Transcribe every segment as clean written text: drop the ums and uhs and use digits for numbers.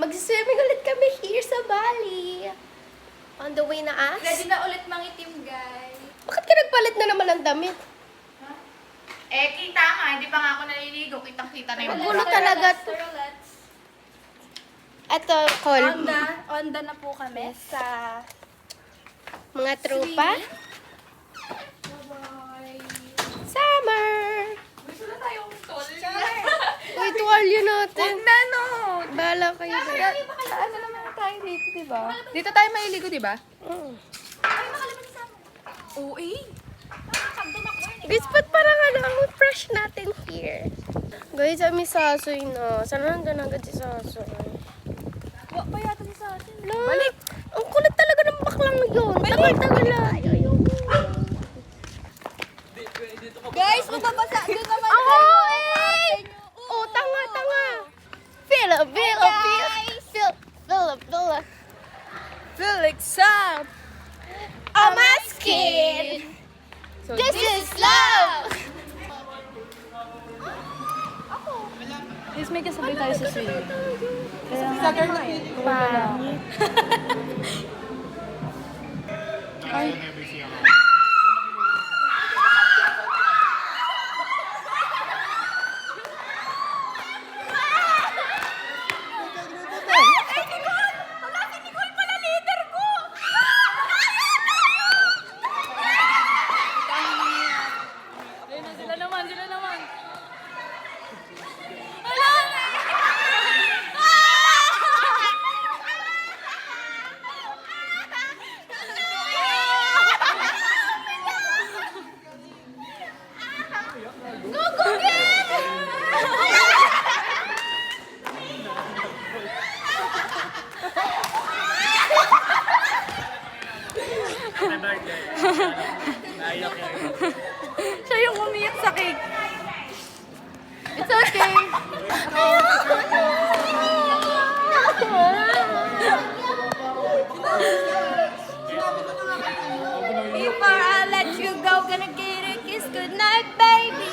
Mag-swimming ulit kami here sa Bali. On the way na as. Ready na ulit mangitim, guys. Bakit ka nagpalit na naman ng damit? Eh, kita nga. Hindi pa nga ako naliligo. Kitang-kita na yung Magulo talaga to. Ito, call. Onda na po kami sa Mga tropa. Bye-bye. Summer! Gusto na tayong tol. Uy, tuwalya natin. Huwag na, no. Bahala kayo. Ano naman tayo dito, diba? Dito tayo maliligo, diba? Mm. Oo, eh. Guys, ba't parang ang fresh natin here? Guys, may sasoy na. Sana nandun agad si sasoy. Wala pa yata sa atin. Balik! Ang kulit talaga ng baklang yun. Tagal-tagal na. Guys, magbabasa din naman Ako eh! Oh, tanga. Fila. Felix Sam! Amaskin! This is love! Please may kasabay tayo sa swing. Pangit. Sila naman. Siya yung umiyak sa cake. It's okay. Before I let you go, gonna get a kiss. Good night, baby.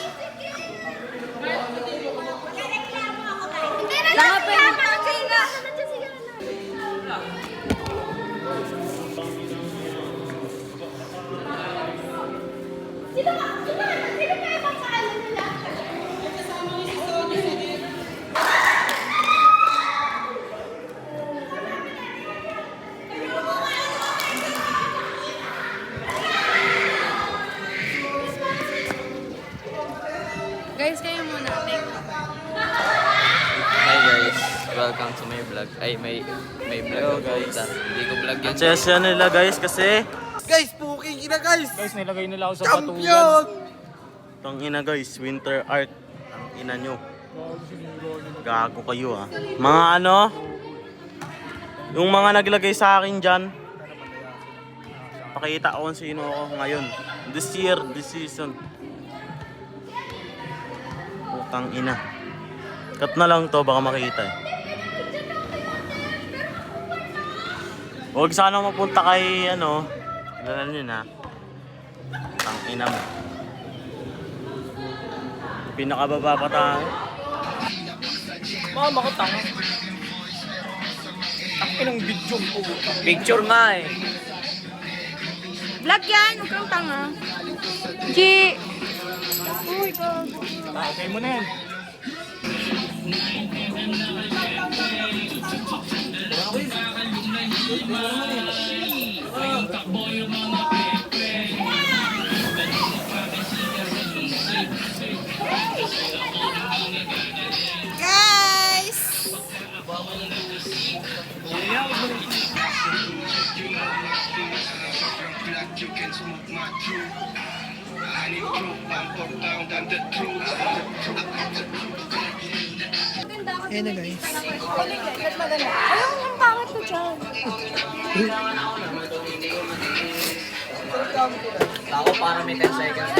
Guys, kayo muna. Hi guys, welcome to my vlog. Ay, may vlog guys. Hindi ko vlog yan. Ang session nila guys kasi Guys, puking ina guys! guys nilagay nila ako sa batugan. Champion! Tang ina guys, winter art. Ang ina nyo. Gago kayo ah. Mga ano? Yung mga naglagay sa akin dyan. Pakita ko kung sino ako ngayon. This year, this season. Putang ina. Cut na lang to, baka makita eh. Huwag sana mapunta kay ano. Ganun yun ha. Putang ina mo. Pinakababa pa tayo. Mama ko tanga. Ang video po. Picture nga eh. Vlog yan, huwag kang tanga. G. Okay mo na yan. Guys! Ayan na guys. Ayun, ang pangit ko dyan. Ako para may 10 seconds.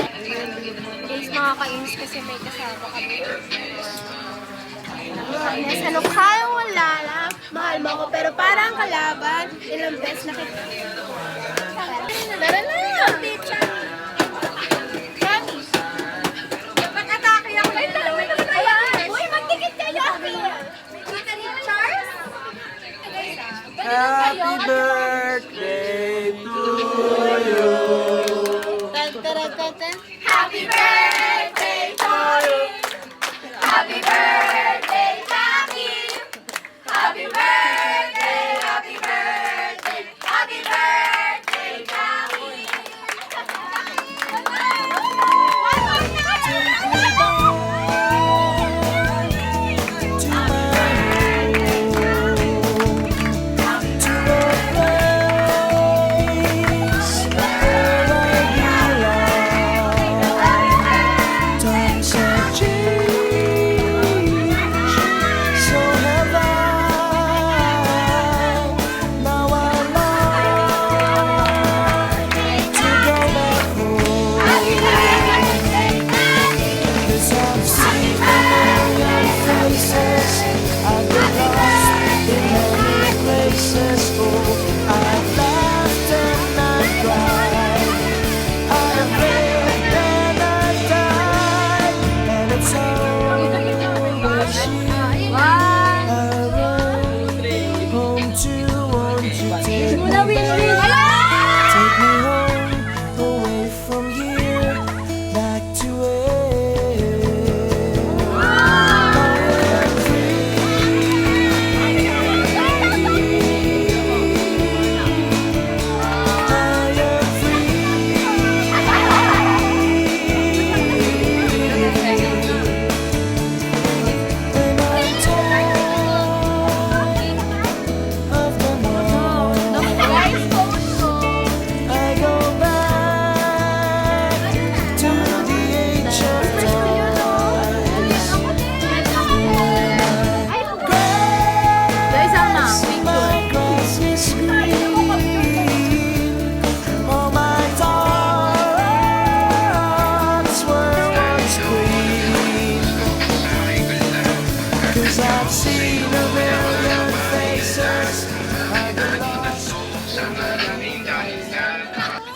Guys, makakainis kasi may kasama kami. Yes, ano kayang wala lang. Mahal mo ako, pero parang kalaban. Ilang beses na kita. Tara na! Teacher! Mami! Pag-atake ako. Ay, tara, may naman. Uy, magtikit kayo! Kita ni Charles? Happy birthday to you. Happy birthday to you. Happy birthday, Jackie. Happy birthday, happy birthday, happy birthday, Jackie.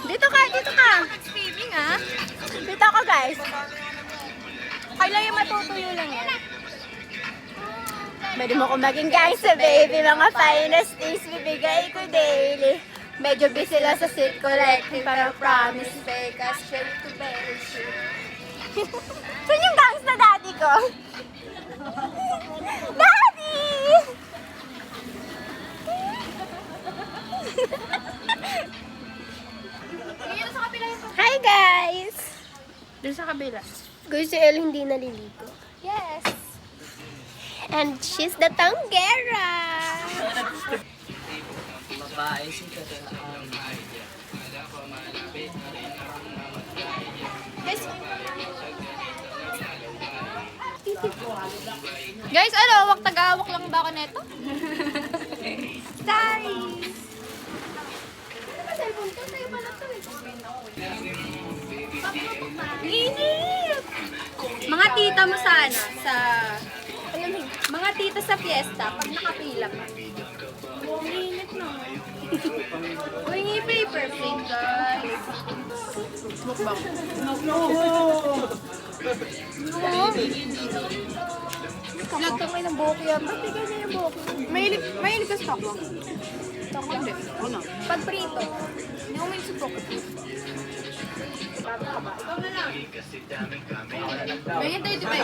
Dito ka, dito ka. Streaming ah. Dito ako, guys. Kailan yung matutuyo lang yan? Pwede mo kong maging gangsta, baby. Mga finest things bibigay ko daily. Medyo busy lang sa seat collecting para promise fake us straight to basic. Saan yung gangsta daddy ko? Daddy! Hi guys! Doon sa kabila. Guys, si Elle hindi naliligo. Yes! And she's the tanggera! Guys, ano? Wag tagawak lang ba ako neto? Sorry! Init! Mga tita mo sana sa... Mga tita sa fiesta, pag nakapila ka. Init na. Uy, paper plate, guys. Mukbang. Nagtamay ng buhok yan. Ba't di ganyan yung buhok? Mahilig ka sa takwa. Takwa hindi. Ano? Pag prito. Hindi ko mahilig sa takwa. Ganyan tayo, di ba?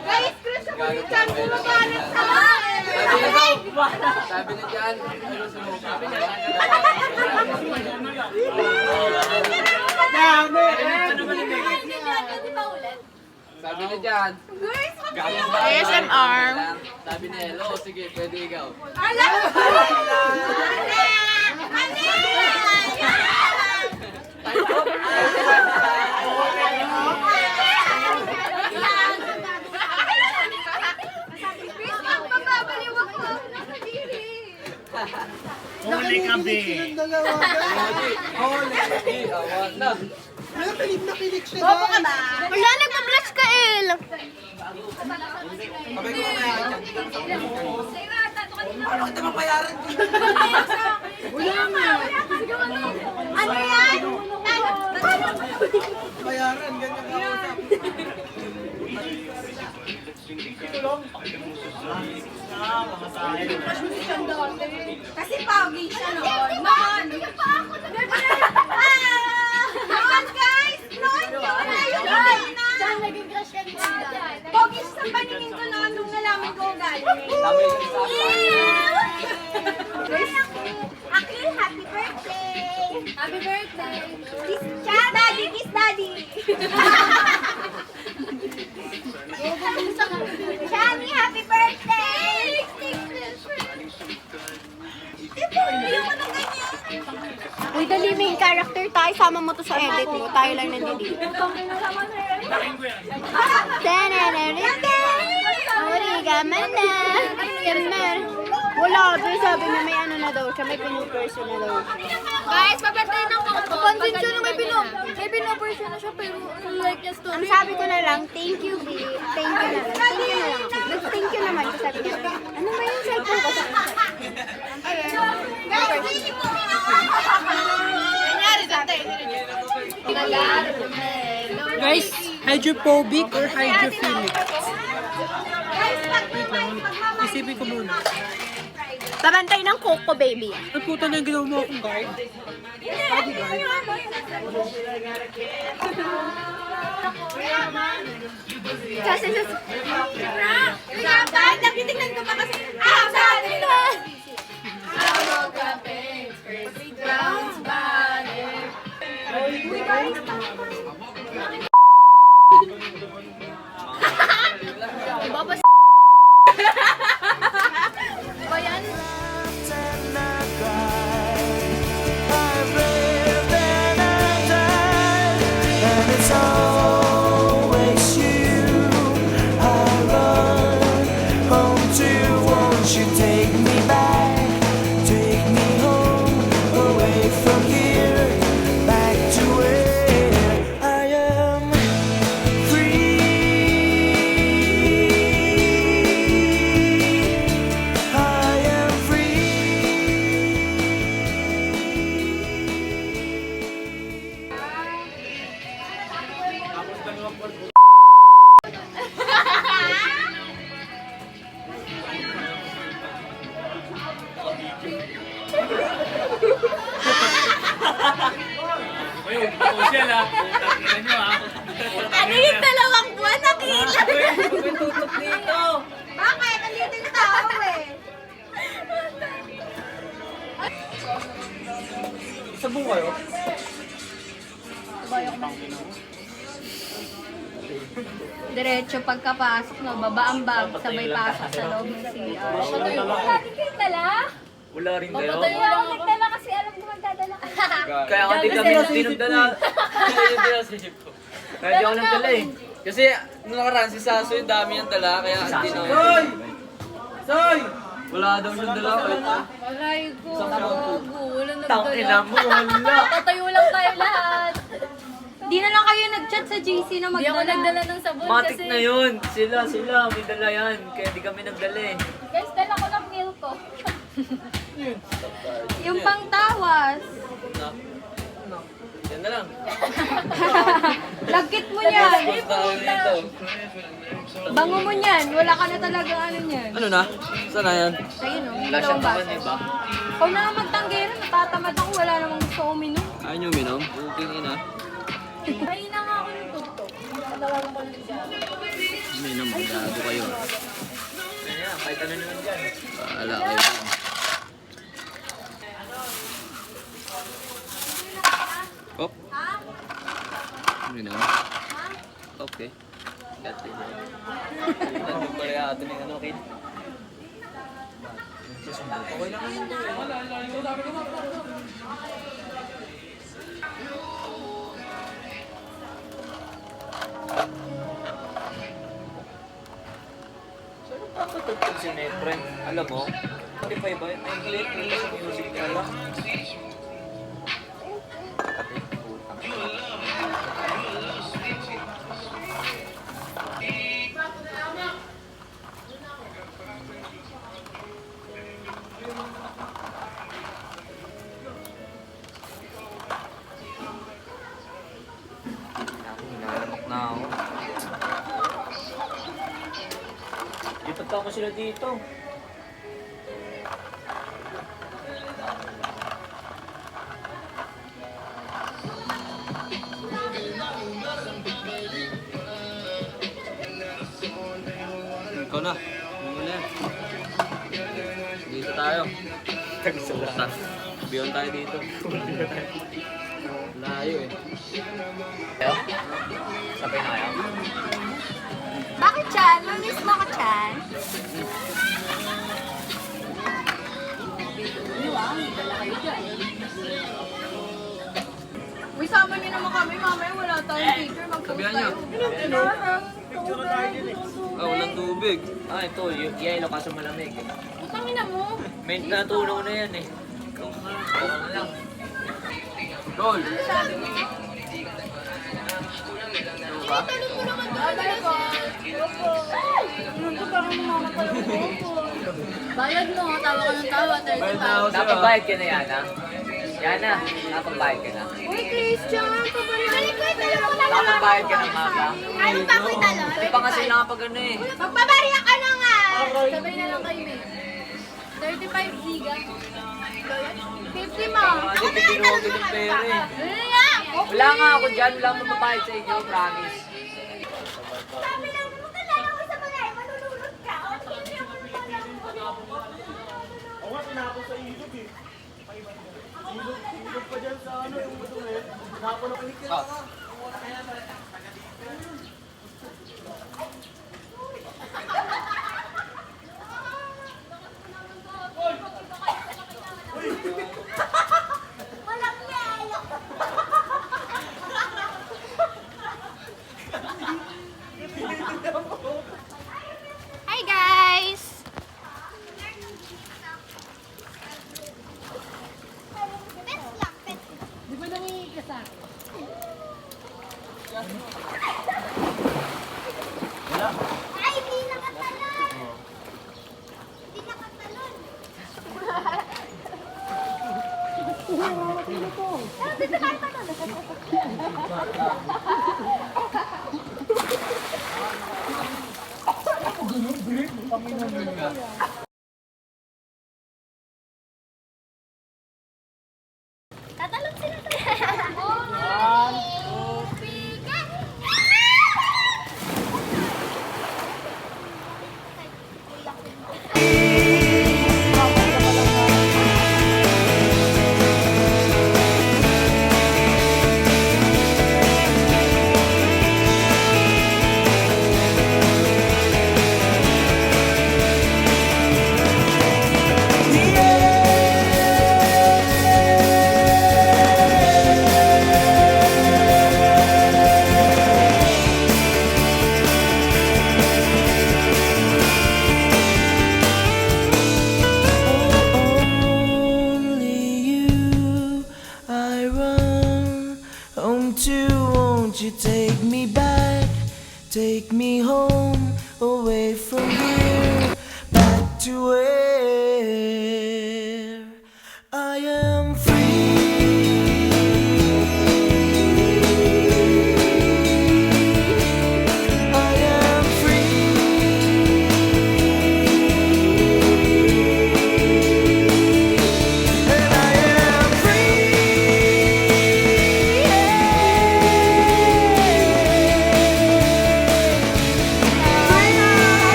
Guys, crush ako yung chan. Bumagalit sa akin. Sabi na dyan, ano sa mukha? Sabi na dyan. ASMR. Sabi na hello, sige, pwede ikaw. Huli kami. Huli, awan na. Wala, pilig na pilig siya. Bobo ka ba? Wala, nagpa-blush ka, Elle. Paano kita mabayaran? Ano yan? Bayaran, ganyan ka usap. Kasi pogi siya noon. Noon! Noon, guys! Noon yun! Ayun na! Saan naging crush ka niya? Pogi siya sa paningin ko noon nung nalaman ko ugali. Akil, happy birthday! Happy birthday! Kiss daddy! Kiss daddy! Shani, happy birthday! Uy, dali main character tayo. Sama mo to sa edit mo. Tayo lang nandili. Origaman na. Gamer. Wala, doon sabi niya may ano na daw siya. May pinuperson na daw siya. Guys, papatay ng kakot. Pansin siya na may pinuperson na siya pero like niya story. Ang sabi ko na lang, thank you, B. Thank you na lang. Thank you na lang. Nag-thank you naman. So sabi niya, ano ba yung cellphone ko? Guys, hydrophobic or hydrophilic? Isipin ko muna. Babantay ng Coco, baby. Ang puta na yung ginawa mo akong guard. Kasi nakitignan ko pa kasi. Sabi na! Ba yan? Ano yung dalawang buwan nakila? Bakit? Nandito yung tao eh. Sabong kayo? Diretso pagkapasok, no? Baba ang bag, sabay pasok sa loob ng CR. Dati kayo tala? Wala rin kayo. Tayo lang nagtala kasi alam ko magdadala ka. Kaya nga din kami tinagdala. Kaya di ako nagdala eh. Kasi nung nakaraan si Saso yung dami niyang dala, kaya hindi na. Soy! Soy! Wala daw siyang dala. Aray ko, bago. Wala Tangina nagdala. mo, wala. Tatayo lang tayo lahat. Di na lang kayo nag-chat sa GC na magdala. Di ako nagdala ng sabon Matik kasi... na yun. Sila, may dala yan. Kaya di kami nagdala eh. Guys, dala ko ng meal ko. Yung pangtawas. Yan na lang. Lagkit mo yan. Basta ako nito. Bango mo yan. Wala ka na talaga ano niyan. Ano na? Saan na yan? Ayun o, may Wala siyang dalawang taman baso. eh ba? Kung na magtanggero, natatamad ako. Wala namang gusto ko uminom. Ayaw niyo uminom? Okay na. Mahina nga ako ng tugtog. Natawalan ko lang siya. Uminom, gago kayo. Kaya, kahit ano naman dyan. Bahala kayo dyan. Op. Uminom. Okay. Got it. Nandun pa rin ato ni ano, kid. Okay lang naman. Nakatugtog si Nefren. Alam mo, hindi pa iba. May clip sa music niya lang. Hinalamok na ako. Pagka ko sila dito. Ikaw na. Ano na yan? Dito tayo. Basta. Beyond tayo dito. Layo eh. Kayo? Sabay na kayo? Bakit Chan? Mamiss mo ko Chan? Uy, sama niyo naman kami. Mamaya wala tayong picture. Sabihan niyo. Ah, walang tubig. Ah, ito. Yelo kaso malamig. Utangin na mo. May natunaw na yan eh. Oo na lang. Tol! Tanong mo naman tayo ko. Bayad mo, tawa ka ng tawa, 35. Napabayad ka na yan, ha? Yana, napabayad ka na. Uy, Christian, kabalik ko yung talong ko na lang. Napabayad ka na, mama. Ano pa ko yung talong? Hindi pa kasi nakapag ano eh. Magpabariya ka na nga. Sabay na lang kayo eh. 35 giga. 50 mo. Kasi bibinuwag yung pera eh. Ano nga? Wala nga ako dyan, wala akong mapabayad sa inyo, promise. Sabi lang mo talaga ako sa mga manunulot ka. O, hindi ako Oo nga, tinapon sa ilog eh. Ilog pa dyan sa ano, yung matulad. Tinapon ako ni Kira. Walang yelo. Hi guys! Di ba nangingi sa akin? Ay, di nakatalon! Di nakatalon! Dito tayo talon! Tatalon sila to. Only you I run home to. Won't you take me back? Take me home, away from here, back to where I am free. I am free. And I am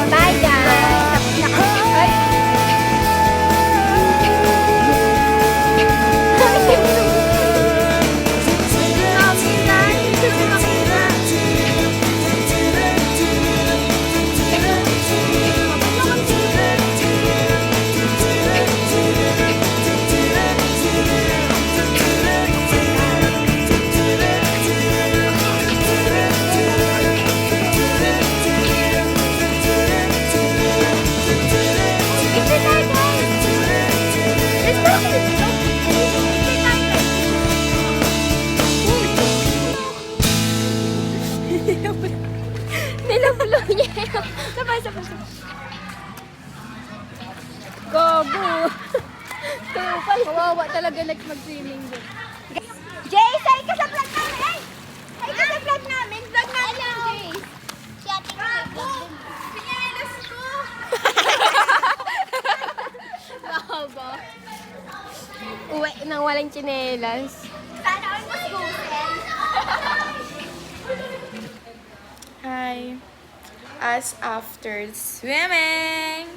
Bye guys! Nilablo niya. Sabay. Gogo! Tupal. Kawawa talaga next mag-swimming doon. Jace, ay ka sa vlog namin! Ay! Ay ka sa vlog namin! Vlog namin yung Jace! Si ate ko may vlog din. Pinyelas ko! Baba. Uwi nang walang tsinelas. Sana all mas gusen. Hi. As after swimming.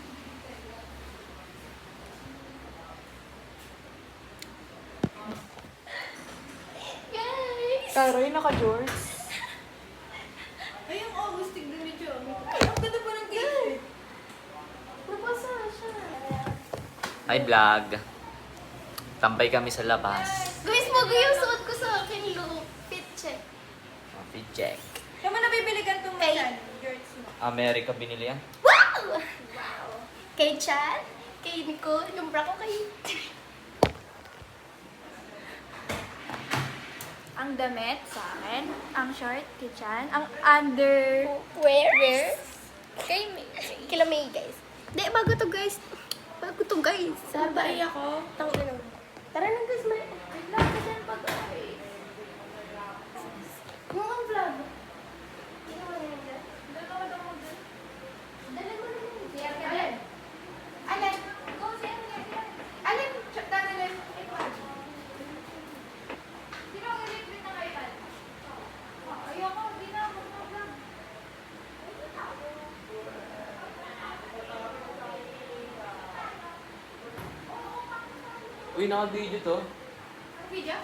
Karoy, naka-jorts. Hi vlog. Tambay kami sa labas. Guys, bago yung suot ko sa akin, look. Fit check. Fit check. Kaya mo nabibili ka itong Kay, America binili yan. wow! Kay Chan, kay Nicole, yung bra ko kay... Ang damit sa akin, ang short kay Chan, ang under Where? Kila May, guys. Di, bago to guys. Bago to guys. Sabay ako. Tangin na. Tara na guys, may... Vlog ka dyan pag... Yung ang vlog. Alin? Alin? Alin? Dadalhin. Sino ang i-repeat ng iPad? Ayoko, hindi na ako mag-vlog. Uy, naka-video to. Video?